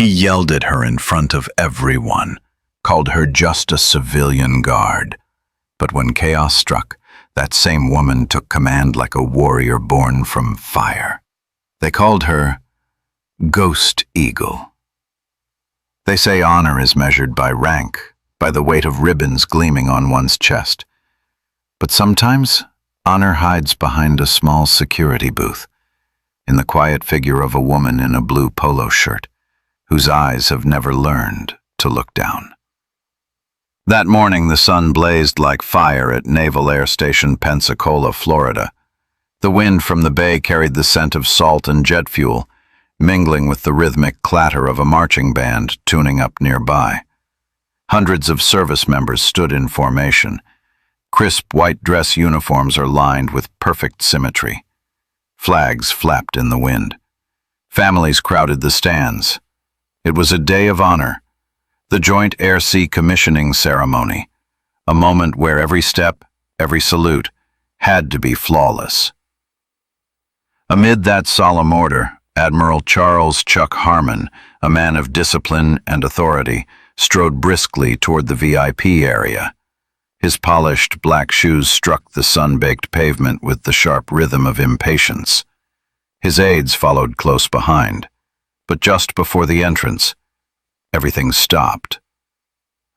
He yelled at her in front of everyone, called her just a civilian guard. But when chaos struck, that same woman took command like a warrior born from fire. They called her Ghost Eagle. They say honor is measured by rank, by the weight of ribbons gleaming on one's chest. But sometimes, honor hides behind a small security booth, in the quiet figure of a woman in a blue polo shirt, whose eyes have never learned to look down. That morning, the sun blazed like fire at Naval Air Station Pensacola, Florida. The wind from the bay carried the scent of salt and jet fuel, mingling with the rhythmic clatter of a marching band tuning up nearby. Hundreds of service members stood in formation. Crisp white dress uniforms are lined with perfect symmetry. Flags flapped in the wind. Families crowded the stands. It was a day of honor, the Joint Air-Sea Commissioning Ceremony, a moment where every step, every salute, had to be flawless. Amid that solemn order, Admiral Charles Chuck Harmon, a man of discipline and authority, strode briskly toward the VIP area. His polished black shoes struck the sun-baked pavement with the sharp rhythm of impatience. His aides followed close behind, but just before the entrance, everything stopped.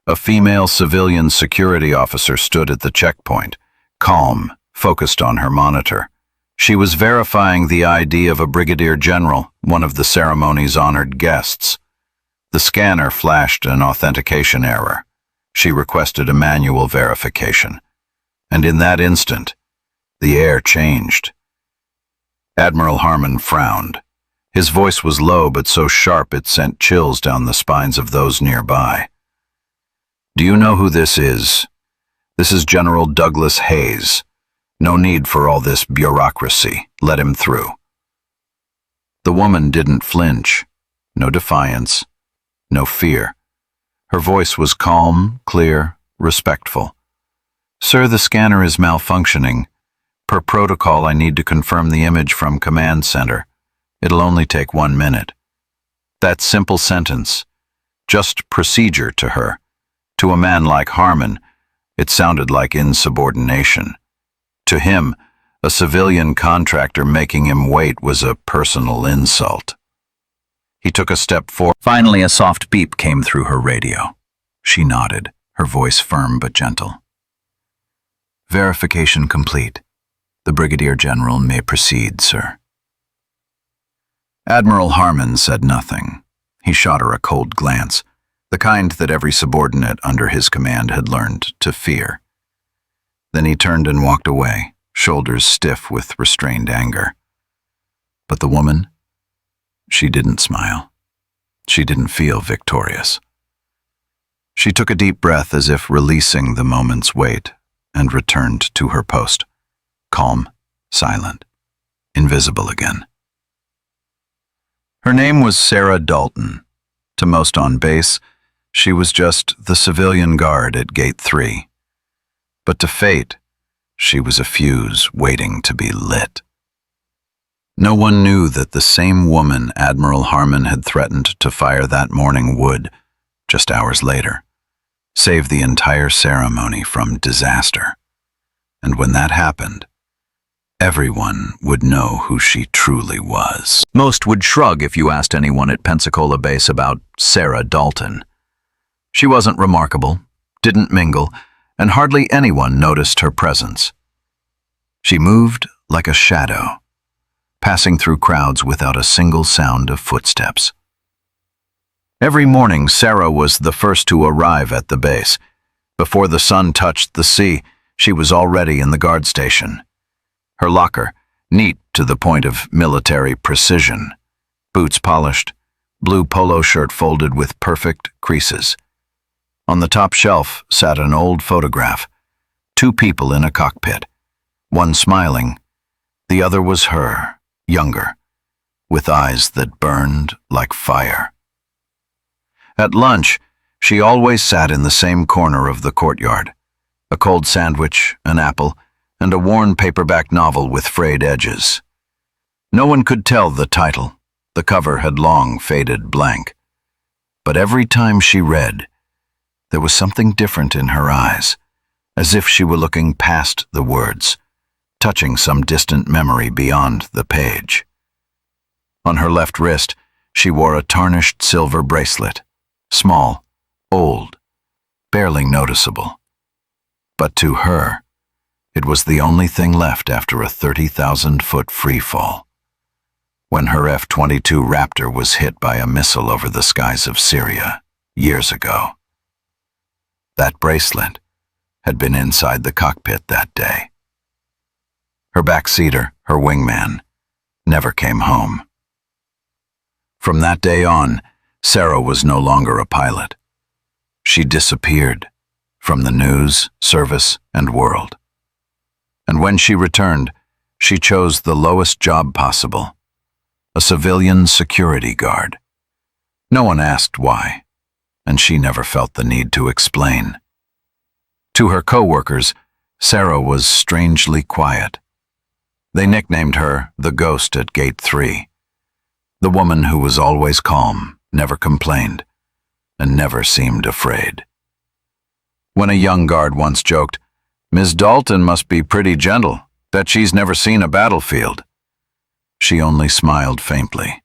A female civilian security officer stood at the checkpoint, calm, focused on her monitor. She was verifying the ID of a brigadier general, one of the ceremony's honored guests. The scanner flashed an authentication error. She requested a manual verification, and in that instant, the air changed. Admiral Harmon frowned. His voice was low but so sharp it sent chills down the spines of those nearby. "Do you know who this is? This is General Douglas Hayes. No need for all this bureaucracy. Let him through." The woman didn't flinch. No defiance. No fear. Her voice was calm, clear, respectful. "Sir, the scanner is malfunctioning. Per protocol, I need to confirm the image from Command Center. It'll only take 1 minute." That simple sentence, just procedure to her, to a man like Harmon, it sounded like insubordination. To him, a civilian contractor making him wait was a personal insult. He took a step forward. Finally, a soft beep came through her radio. She nodded, her voice firm but gentle. "Verification complete. The Brigadier General may proceed, sir." Admiral Harmon said nothing. He shot her a cold glance, the kind that every subordinate under his command had learned to fear. Then he turned and walked away, shoulders stiff with restrained anger. But the woman, she didn't smile. She didn't feel victorious. She took a deep breath as if releasing the moment's weight and returned to her post, calm, silent, invisible again. Her name was Sarah Dalton. To most on base, she was just the civilian guard at Gate 3. But to fate, she was a fuse waiting to be lit. No one knew that the same woman Admiral Harmon had threatened to fire that morning would, just hours later, save the entire ceremony from disaster. And when that happened, everyone would know who she truly was. Most would shrug if you asked anyone at Pensacola Base about Sarah Dalton. She wasn't remarkable, didn't mingle, and hardly anyone noticed her presence. She moved like a shadow, passing through crowds without a single sound of footsteps. Every morning, Sarah was the first to arrive at the base. Before the sun touched the sea, she was already in the guard station. Her locker, neat to the point of military precision. Boots polished, blue polo shirt folded with perfect creases. On the top shelf sat an old photograph. 2 people in a cockpit. One smiling. The other was her, younger, with eyes that burned like fire. At lunch, she always sat in the same corner of the courtyard. A cold sandwich, an apple, and a worn paperback novel with frayed edges. No one could tell the title. The cover had long faded blank. But every time she read, there was something different in her eyes, as if she were looking past the words, touching some distant memory beyond the page. On her left wrist, she wore a tarnished silver bracelet, small, old, barely noticeable. But to her, it was the only thing left after a 30,000-foot freefall, when her F-22 Raptor was hit by a missile over the skies of Syria years ago. That bracelet had been inside the cockpit that day. Her backseater, her wingman, never came home. From that day on, Sarah was no longer a pilot. She disappeared from the news, service, and world. And when she returned, she chose the lowest job possible, a civilian security guard. No one asked why, and she never felt the need to explain. To her co-workers, Sarah was strangely quiet. They nicknamed her the Ghost at Gate 3, the woman who was always calm, never complained, and never seemed afraid. When a young guard once joked, "Miss Dalton must be pretty gentle, that she's never seen a battlefield," she only smiled faintly.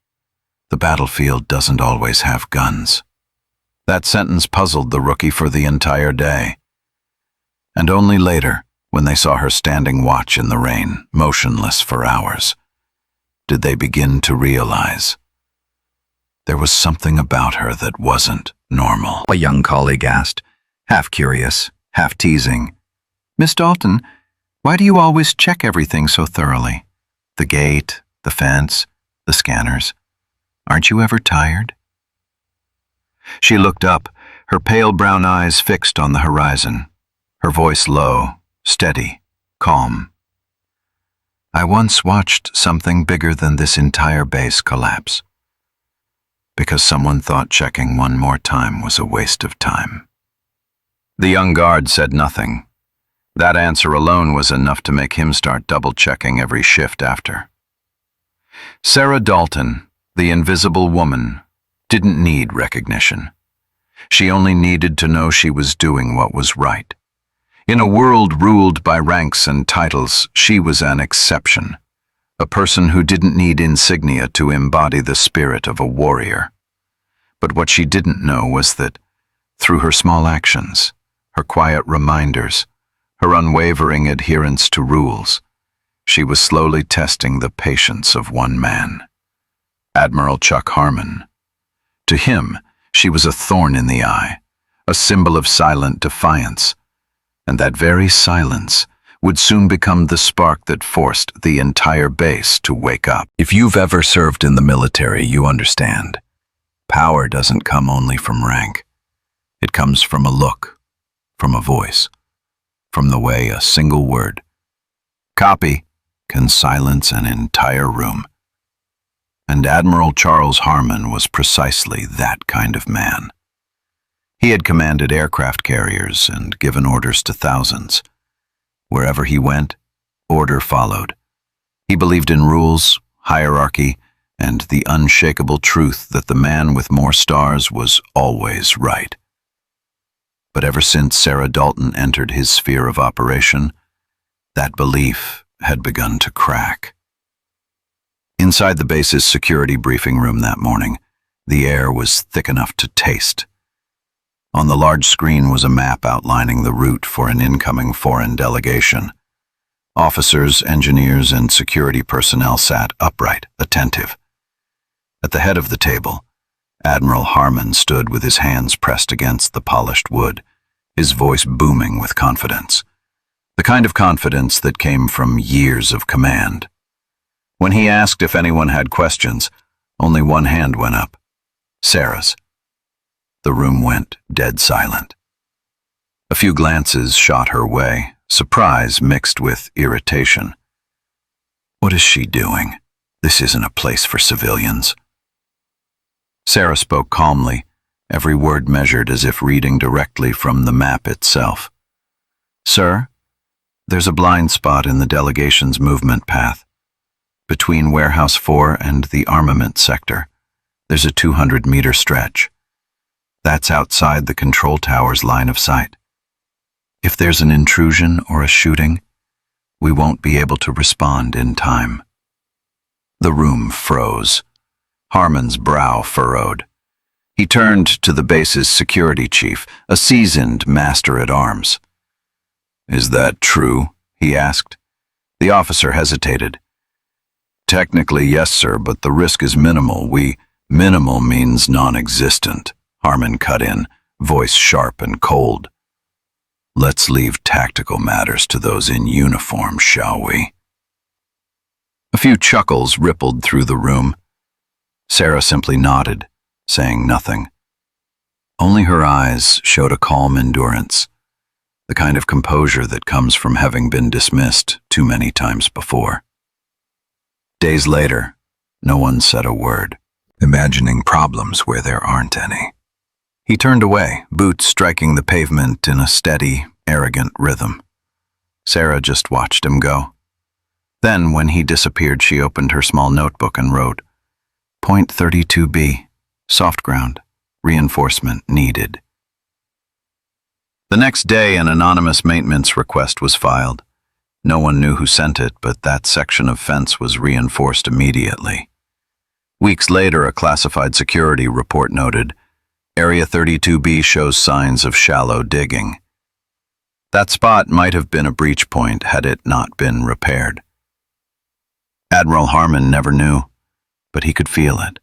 The battlefield doesn't always have guns. That sentence puzzled the rookie for the entire day. And only later, when they saw her standing watch in the rain, motionless for hours, did they begin to realize there was something about her that wasn't normal. A young colleague asked, half curious, half teasing, "Miss Dalton, why do you always check everything so thoroughly? The gate, the fence, the scanners. Aren't you ever tired?" She looked up, her pale brown eyes fixed on the horizon, her voice low, steady, calm. "I once watched something bigger than this entire base collapse, because someone thought checking one more time was a waste of time." The young guard said nothing. That answer alone was enough to make him start double-checking every shift after. Sarah Dalton, the invisible woman, didn't need recognition. She only needed to know she was doing what was right. In a world ruled by ranks and titles, she was an exception, a person who didn't need insignia to embody the spirit of a warrior. But what she didn't know was that, through her small actions, her quiet reminders, her unwavering adherence to rules, she was slowly testing the patience of one man, Admiral Chuck Harmon. To him, she was a thorn in the eye, a symbol of silent defiance, and that very silence would soon become the spark that forced the entire base to wake up. If you've ever served in the military, you understand. Power doesn't come only from rank. It comes from a look, from a voice, from the way a single word, "Copy," can silence an entire room. And Admiral Charles Harmon was precisely that kind of man. He had commanded aircraft carriers and given orders to thousands. Wherever he went, order followed. He believed in rules, hierarchy, and the unshakable truth that the man with more stars was always right. But ever since Sarah Dalton entered his sphere of operation, that belief had begun to crack. Inside the base's security briefing room that morning, the air was thick enough to taste. On the large screen was a map outlining the route for an incoming foreign delegation. Officers, engineers, and security personnel sat upright, attentive. At the head of the table, Admiral Harmon stood with his hands pressed against the polished wood, his voice booming with confidence. The kind of confidence that came from years of command. When he asked if anyone had questions, only one hand went up, Sarah's. The room went dead silent. A few glances shot her way, surprise mixed with irritation. What is she doing? This isn't a place for civilians. Sarah spoke calmly, every word measured as if reading directly from the map itself. Sir, there's a blind spot in the delegation's movement path. Between Warehouse 4 and the armament sector, there's a 200-meter stretch. That's outside the control tower's line of sight. If there's an intrusion or a shooting, we won't be able to respond in time. The room froze. Harmon's brow furrowed. He turned to the base's security chief, a seasoned master-at-arms. "Is that true?" he asked. The officer hesitated. "Technically, yes, sir, but the risk is minimal. Minimal means non-existent," Harmon cut in, voice sharp and cold. "Let's leave tactical matters to those in uniform, shall we?" A few chuckles rippled through the room. Sarah simply nodded, saying nothing. Only her eyes showed a calm endurance, the kind of composure that comes from having been dismissed too many times before. Days later, no one said a word, imagining problems where there aren't any. He turned away, boots striking the pavement in a steady, arrogant rhythm. Sarah just watched him go. Then, when he disappeared, she opened her small notebook and wrote, "Point 32B, soft ground, reinforcement needed." The next day, an anonymous maintenance request was filed. No one knew who sent it, but that section of fence was reinforced immediately. Weeks later, a classified security report noted, Area 32B shows signs of shallow digging. That spot might have been a breach point had it not been repaired. Admiral Harmon never knew, but he could feel it.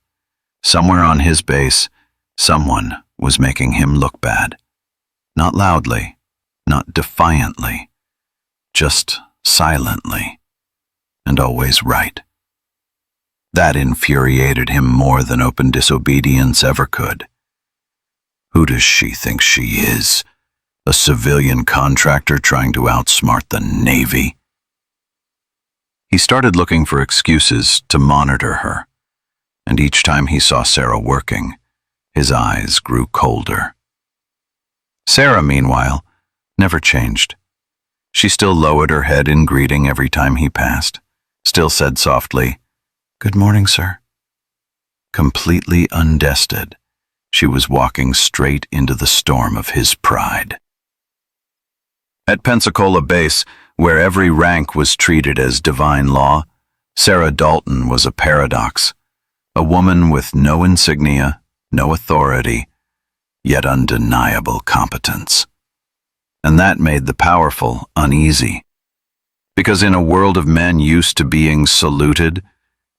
Somewhere on his base, someone was making him look bad. Not loudly, not defiantly, just silently, and always right. That infuriated him more than open disobedience ever could. Who does she think she is? A civilian contractor trying to outsmart the Navy? He started looking for excuses to monitor her, and each time he saw Sarah working, his eyes grew colder. Sarah, meanwhile, never changed. She still lowered her head in greeting every time he passed, still said softly, "Good morning, sir." Completely undested, she was walking straight into the storm of his pride. At Pensacola Base, where every rank was treated as divine law, Sarah Dalton was a paradox, a woman with no insignia, no authority, yet undeniable competence. And that made the powerful uneasy, because in a world of men used to being saluted,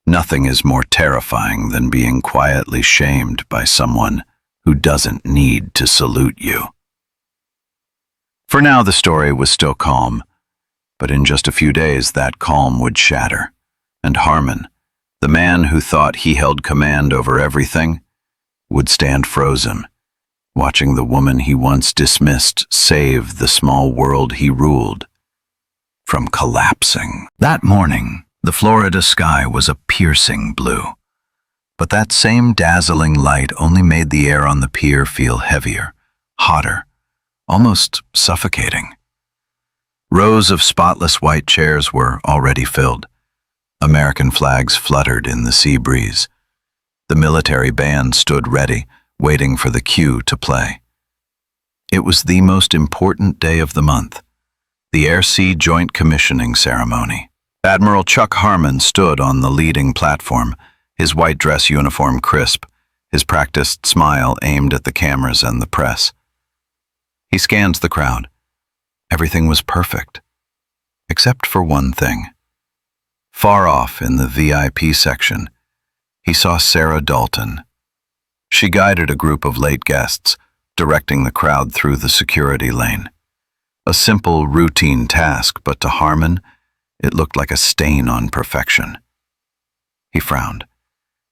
nothing is more terrifying than being quietly shamed by someone who doesn't need to salute you. For now, the story was still calm, but in just a few days that calm would shatter, and Harmon, the man who thought he held command over everything, would stand frozen, watching the woman he once dismissed save the small world he ruled from collapsing. That morning, the Florida sky was a piercing blue, but that same dazzling light only made the air on the pier feel heavier, hotter, almost suffocating. Rows of spotless white chairs were already filled. American flags fluttered in the sea breeze. The military band stood ready, waiting for the cue to play. It was the most important day of the month, the Air-Sea Joint Commissioning Ceremony. Admiral Chuck Harmon stood on the leading platform, his white dress uniform crisp, his practiced smile aimed at the cameras and the press. He scanned the crowd. Everything was perfect, except for one thing. Far off in the VIP section, he saw Sarah Dalton. She guided a group of late guests, directing the crowd through the security lane. A simple, routine task, but to Harmon, it looked like a stain on perfection. He frowned.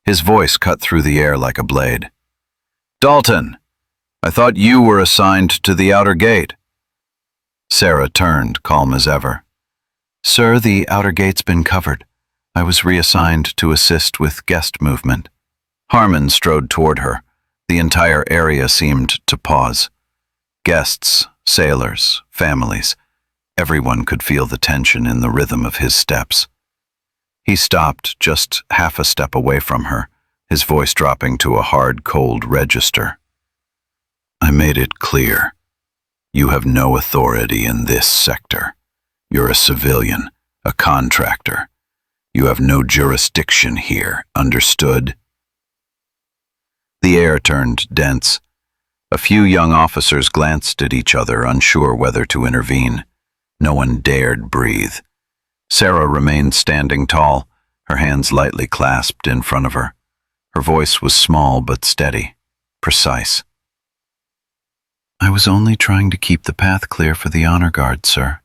His voice cut through the air like a blade. "Dalton, I thought you were assigned to the outer gate." Sarah turned, calm as ever. "Sir, the outer gate's been covered. I was reassigned to assist with guest movement." Harmon strode toward her. The entire area seemed to pause. Guests, sailors, families, everyone could feel the tension in the rhythm of his steps. He stopped just half a step away from her, his voice dropping to a hard, cold register. I made it clear. You have no authority in this sector. You're a civilian, a contractor. You have no jurisdiction here, understood? The air turned dense. A few young officers glanced at each other, unsure whether to intervene. No one dared breathe. Sarah remained standing tall, her hands lightly clasped in front of her. Her voice was small but steady, precise. I was only trying to keep the path clear for the honor guard, sir.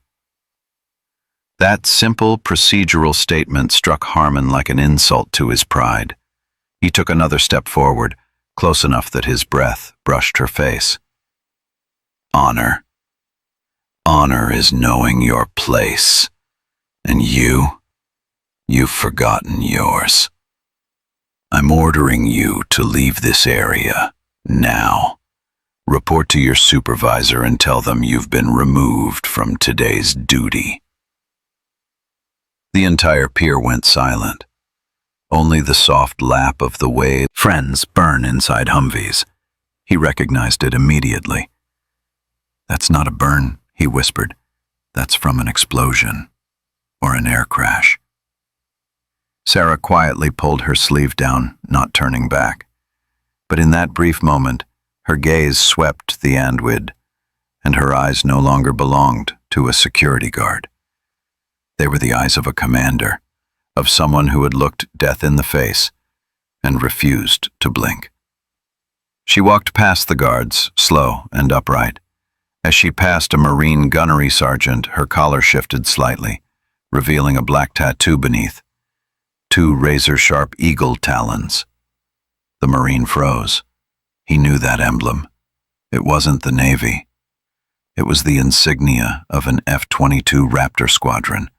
That simple procedural statement struck Harmon like an insult to his pride. He took another step forward, close enough that his breath brushed her face. Honor. Honor is knowing your place. And you've forgotten yours. I'm ordering you to leave this area, now. Report to your supervisor and tell them you've been removed from today's duty. The entire pier went silent. Only the soft lap of the wave. Friends burn inside Humvees. He recognized it immediately. That's not a burn, he whispered. That's from an explosion. Or an air crash. Sarah quietly pulled her sleeve down, not turning back. But in that brief moment, her gaze swept the Andwid, and her eyes no longer belonged to a security guard. They were the eyes of a commander, of someone who had looked death in the face and refused to blink. She walked past the guards, slow and upright. As she passed a Marine gunnery sergeant, her collar shifted slightly, revealing a black tattoo beneath. 2 razor-sharp eagle talons. The Marine froze. He knew that emblem. It wasn't the Navy. It was the insignia of an F-22 Raptor squadron,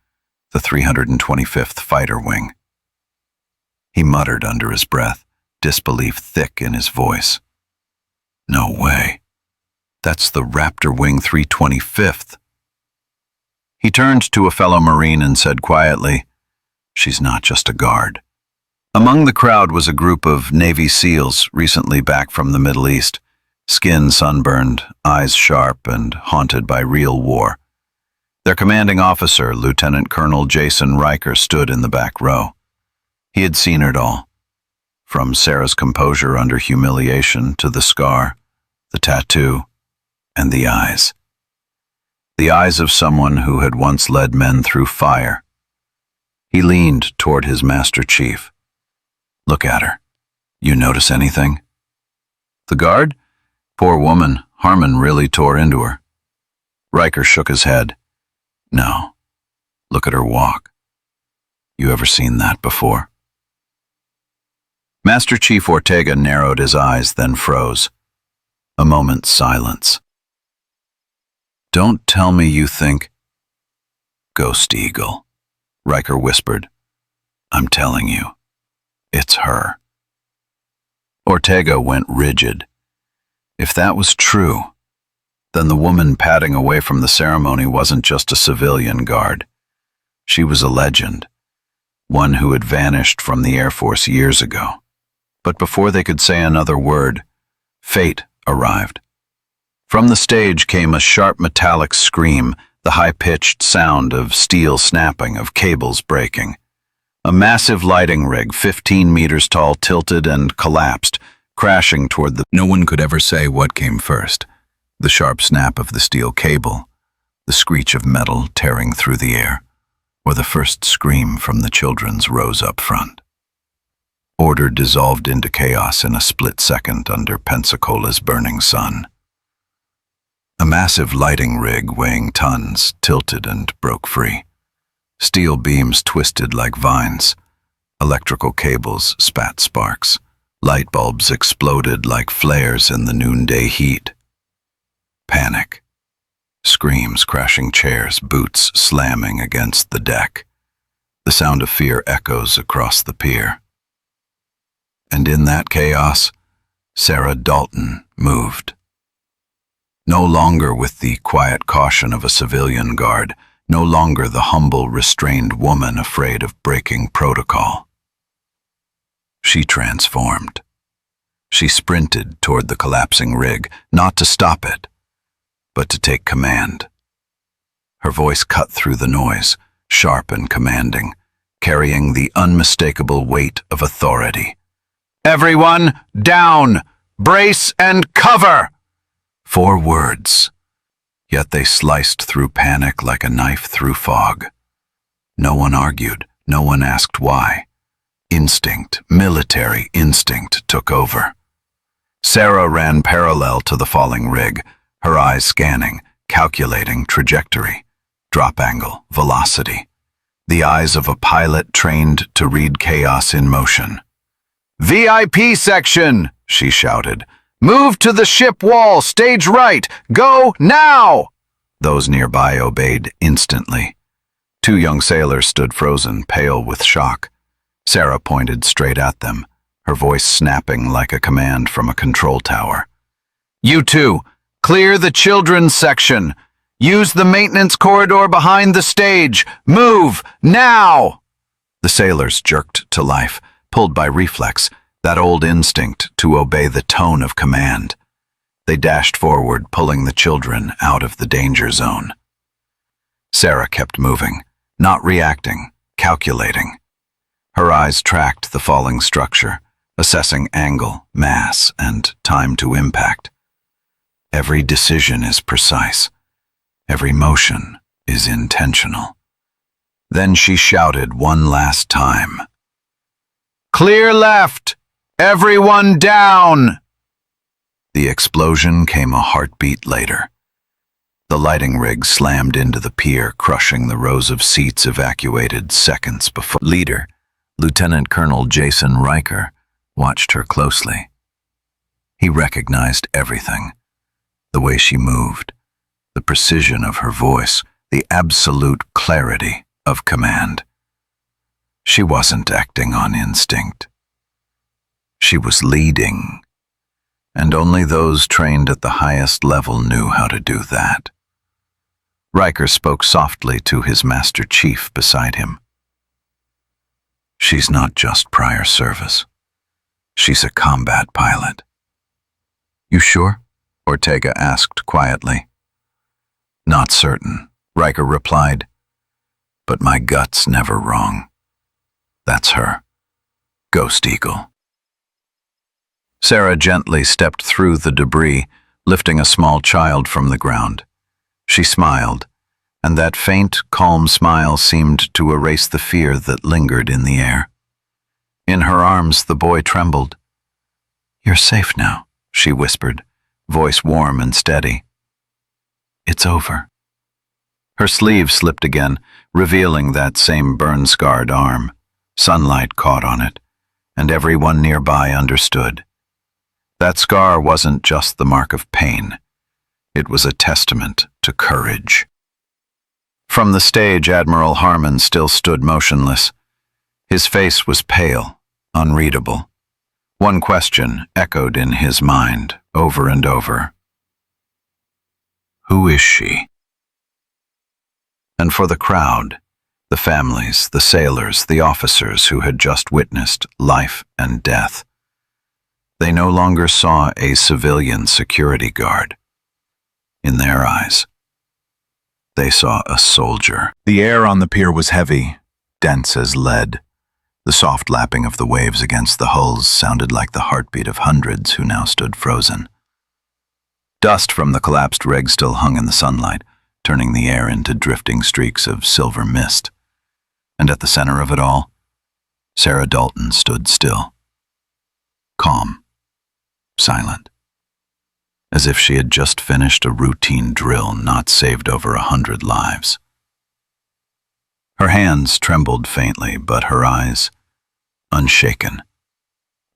the 325th Fighter Wing. He muttered under his breath, disbelief thick in his voice. No way. That's the Raptor Wing 325th. He turned to a fellow Marine and said quietly, "She's not just a guard." Among the crowd was a group of Navy SEALs recently back from the Middle East, skin sunburned, eyes sharp and haunted by real war. Their commanding officer, Lieutenant Colonel Jason Riker, stood in the back row. He had seen it all, from Sarah's composure under humiliation to the scar, the tattoo, and the eyes. The eyes of someone who had once led men through fire. He leaned toward his Master Chief. Look at her. You notice anything? The guard? Poor woman, Harmon really tore into her. Riker shook his head. No. Look at her walk. You ever seen that before? Master Chief Ortega narrowed his eyes, then froze. A moment's silence. Don't tell me you think... Ghost Eagle, Riker whispered. I'm telling you, it's her. Ortega went rigid. If that was true, then the woman padding away from the ceremony wasn't just a civilian guard. She was a legend, one who had vanished from the Air Force years ago. But before they could say another word, fate arrived. From the stage came a sharp metallic scream, the high-pitched sound of steel snapping, of cables breaking. A massive lighting rig, 15 meters tall, tilted and collapsed, crashing toward the... No one could ever say what came first. The sharp snap of the steel cable, the screech of metal tearing through the air, or the first scream from the children's rows up front. Order dissolved into chaos in a split second under Pensacola's burning sun. A massive lighting rig weighing tons tilted and broke free. Steel beams twisted like vines. Electrical cables spat sparks. Light bulbs exploded like flares in the noonday heat. Panic. Screams, crashing chairs, boots slamming against the deck. The sound of fear echoes across the pier. And in that chaos, Sarah Dalton moved. No longer with the quiet caution of a civilian guard, no longer the humble, restrained woman afraid of breaking protocol. She transformed. She sprinted toward the collapsing rig, not to stop it, but to take command. Her voice cut through the noise, sharp and commanding, carrying the unmistakable weight of authority. "Everyone, down! Brace and cover!" 4 words, yet they sliced through panic like a knife through fog. No one argued, no one asked why. Instinct, military instinct, took over. Sarah ran parallel to the falling rig, her eyes scanning, calculating trajectory, drop angle, velocity. The eyes of a pilot trained to read chaos in motion. "VIP section!" she shouted. "Move to the ship wall, stage right! Go now!" Those nearby obeyed instantly. 2 young sailors stood frozen, pale with shock. Sarah pointed straight at them, her voice snapping like a command from a control tower. "You 2, clear the children's section! Use the maintenance corridor behind the stage! Move, now!" The sailors jerked to life, pulled by reflex, that old instinct to obey the tone of command. They dashed forward, pulling the children out of the danger zone. Sarah kept moving, not reacting, calculating. Her eyes tracked the falling structure, assessing angle, mass, and time to impact. Every decision is precise. Every motion is intentional. Then she shouted one last time. "Clear left! Everyone down!" The explosion came a heartbeat later. The lighting rig slammed into the pier, crushing the rows of seats evacuated seconds before. Leader, Lieutenant Colonel Jason Riker, watched her closely. He recognized everything. The way she moved, the precision of her voice, the absolute clarity of command. She wasn't acting on instinct. She was leading, and only those trained at the highest level knew how to do that. Riker spoke softly to his master chief beside him. "She's not just prior service. She's a combat pilot." "You sure?" Ortega asked quietly. "Not certain," Riker replied, "but my gut's never wrong. That's her. Ghost Eagle." Sarah gently stepped through the debris, lifting a small child from the ground. She smiled, and that faint, calm smile seemed to erase the fear that lingered in the air. In her arms, the boy trembled. "You're safe now," she whispered, voice warm and steady. "It's over." Her sleeve slipped again, revealing that same burn-scarred arm. Sunlight caught on it, and everyone nearby understood. That scar wasn't just the mark of pain. It was a testament to courage. From the stage, Admiral Harmon still stood motionless. His face was pale, unreadable. One question echoed in his mind, over and over. Who is she? And for the crowd, the families, the sailors, the officers who had just witnessed life and death, they no longer saw a civilian security guard. In their eyes, they saw a soldier. The air on the pier was heavy, dense as lead. The soft lapping of the waves against the hulls sounded like the heartbeat of hundreds who now stood frozen. Dust from the collapsed rig still hung in the sunlight, turning the air into drifting streaks of silver mist. And at the center of it all, Sarah Dalton stood still, calm, silent, as if she had just finished a routine drill not saved over 100 lives. Her hands trembled faintly, but her eyes, unshaken,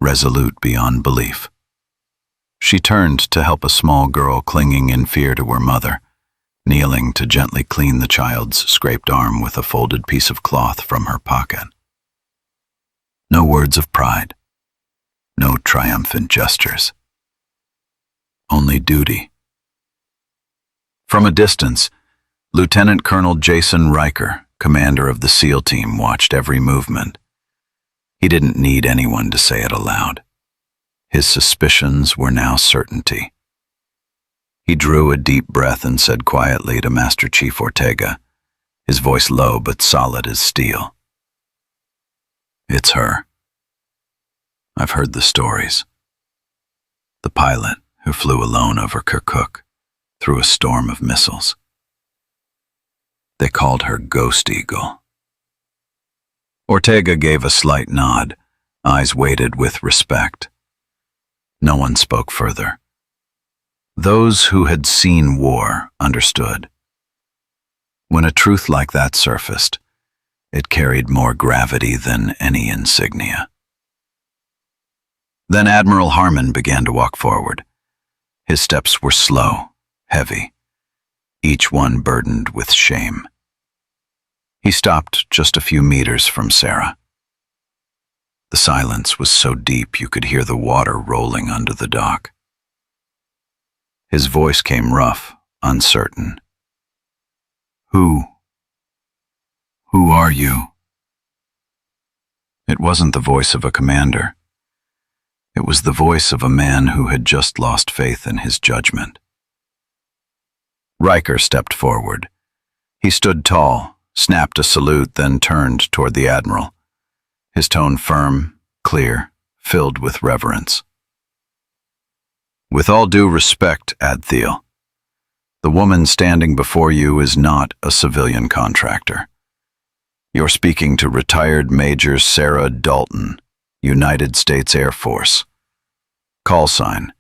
resolute beyond belief. She turned to help a small girl clinging in fear to her mother, kneeling to gently clean the child's scraped arm with a folded piece of cloth from her pocket. No words of pride, no triumphant gestures. Only duty. From a distance, Lieutenant Colonel Jason Riker, commander of the SEAL team, watched every movement. He didn't need anyone to say it aloud. His suspicions were now certainty. He drew a deep breath and said quietly to Master Chief Ortega, his voice low but solid as steel. "It's her. I've heard the stories. The pilot who flew alone over Kirkuk through a storm of missiles. They called her Ghost Eagle." Ortega gave a slight nod, eyes weighted with respect. No one spoke further. Those who had seen war understood. When a truth like that surfaced, it carried more gravity than any insignia. Then Admiral Harmon began to walk forward. His steps were slow, heavy, each one burdened with shame. He stopped just a few meters from Sarah. The silence was so deep you could hear the water rolling under the dock. His voice came rough, uncertain. Who are you?" It wasn't the voice of a commander. It was the voice of a man who had just lost faith in his judgment. Riker stepped forward. He stood tall, snapped a salute, then turned toward the Admiral, his tone firm, clear, filled with reverence. "With all due respect, Adthiel, the woman standing before you is not a civilian contractor. You're speaking to retired Major Sarah Dalton, United States Air Force. Call sign,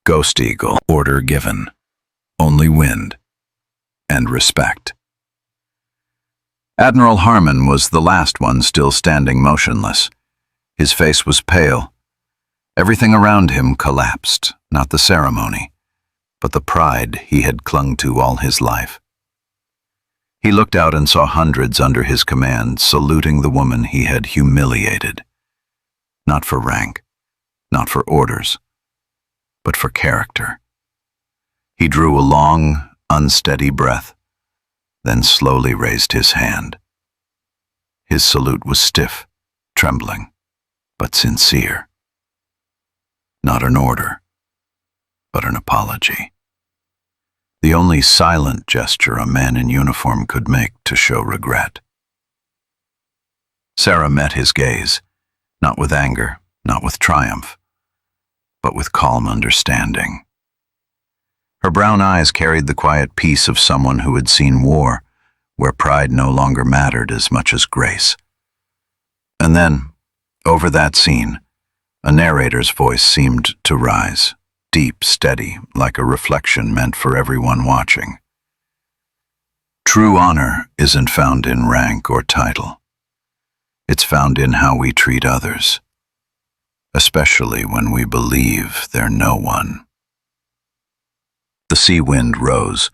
Ghost Eagle. Order given. Only wind and respect." Admiral Harmon was the last one still standing motionless. His face was pale. Everything around him collapsed, not the ceremony, but the pride he had clung to all his life. He looked out and saw hundreds under his command saluting the woman he had humiliated. Not for rank, not for orders, but for character. He drew a long, unsteady breath, then slowly raised his hand. His salute was stiff, trembling, but sincere. Not an order, but an apology. The only silent gesture a man in uniform could make to show regret. Sarah met his gaze, not with anger, not with triumph, but with calm understanding. Her brown eyes carried the quiet peace of someone who had seen war, where pride no longer mattered as much as grace. And then, over that scene, a narrator's voice seemed to rise, deep, steady, like a reflection meant for everyone watching. "True honor isn't found in rank or title. It's found in how we treat others, especially when we believe they're no one." The sea wind rose.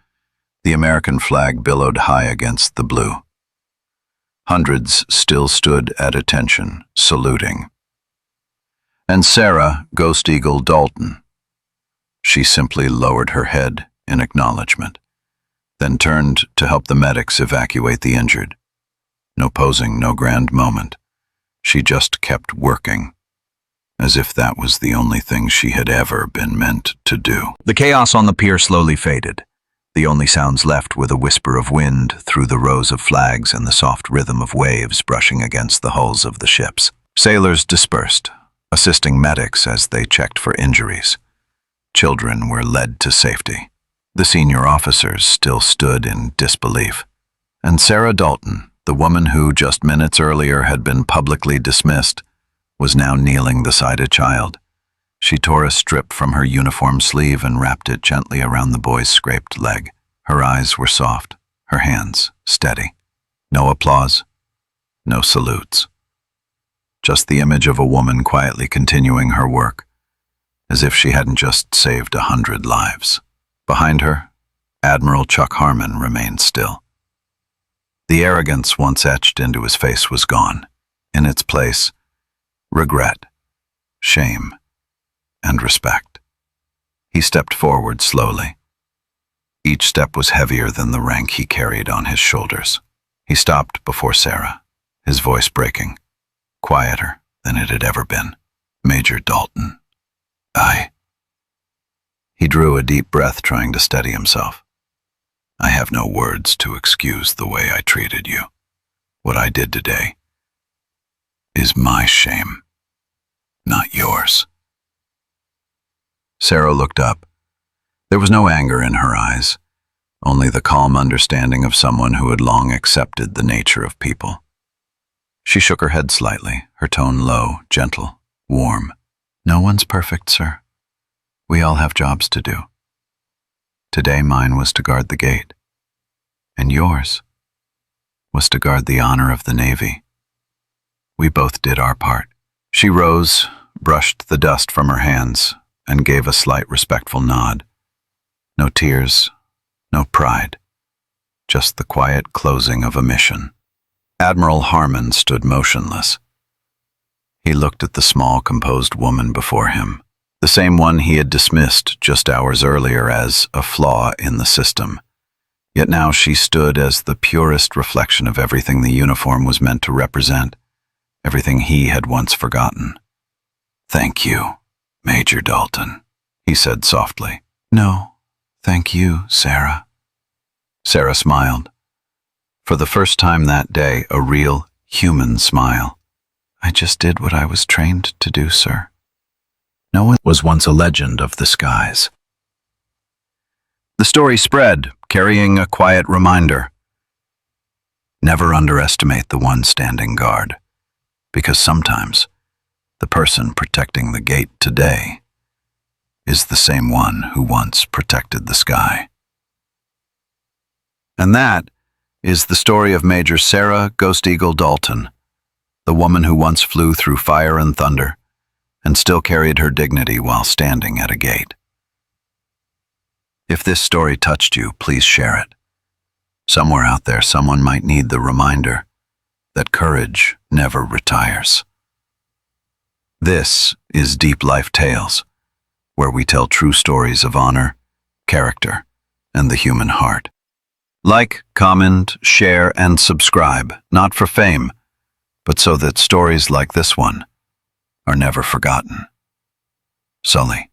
The American flag billowed high against the blue. Hundreds still stood at attention, saluting. And Sarah, Ghost Eagle Dalton. She simply lowered her head in acknowledgement, then turned to help the medics evacuate the injured. No posing, no grand moment. She just kept working, as if that was the only thing she had ever been meant to do. The chaos on the pier slowly faded. The only sounds left were the whisper of wind through the rows of flags and the soft rhythm of waves brushing against the hulls of the ships. Sailors dispersed, assisting medics as they checked for injuries. Children were led to safety. The senior officers still stood in disbelief. And Sarah Dalton, the woman who just minutes earlier had been publicly dismissed, was now kneeling beside a child. She tore a strip from her uniform sleeve and wrapped it gently around the boy's scraped leg. Her eyes were soft, her hands steady. No applause, no salutes. Just the image of a woman quietly continuing her work, as if she hadn't just saved 100 lives. Behind her, Admiral Chuck Harmon remained still. The arrogance once etched into his face was gone. In its place, regret, shame, and respect. He stepped forward slowly. Each step was heavier than the rank he carried on his shoulders. He stopped before Sarah, his voice breaking, quieter than it had ever been. "Major Dalton, He drew a deep breath, trying to steady himself. I have no words to excuse the way I treated you. What I did today is my shame, not yours. Sarah looked up. There was no anger in her eyes, only the calm understanding of someone who had long accepted the nature of people. She shook her head slightly, her tone low, gentle, warm. No one's perfect, sir. We all have jobs to do. Today mine was to guard the gate, and yours was to guard the honor of the Navy. We both did our part. She rose, brushed the dust from her hands, and gave a slight respectful nod. No tears, no pride, just the quiet closing of a mission. Admiral Harmon stood motionless. He looked at the small, composed woman before him, the same one he had dismissed just hours earlier as a flaw in the system. Yet now she stood as the purest reflection of everything the uniform was meant to represent, everything he had once forgotten. "Thank you, Major Dalton," he said softly. "No, thank you, Sarah." Sarah smiled. For the first time that day, a real human smile. "I just did what I was trained to do, sir." No one was once a legend of the skies. The story spread, carrying a quiet reminder. Never underestimate the one standing guard, because sometimes the person protecting the gate today is the same one who once protected the sky. And that is the story of Major Sarah Ghost Eagle Dalton, the woman who once flew through fire and thunder and still carried her dignity while standing at a gate. If this story touched you, please share it. Somewhere out there, someone might need the reminder that courage never retires. This is Deep Life Tales, where we tell true stories of honor, character, and the human heart. Like, comment, share, and subscribe, not for fame, but so that stories like this one are never forgotten. Sully.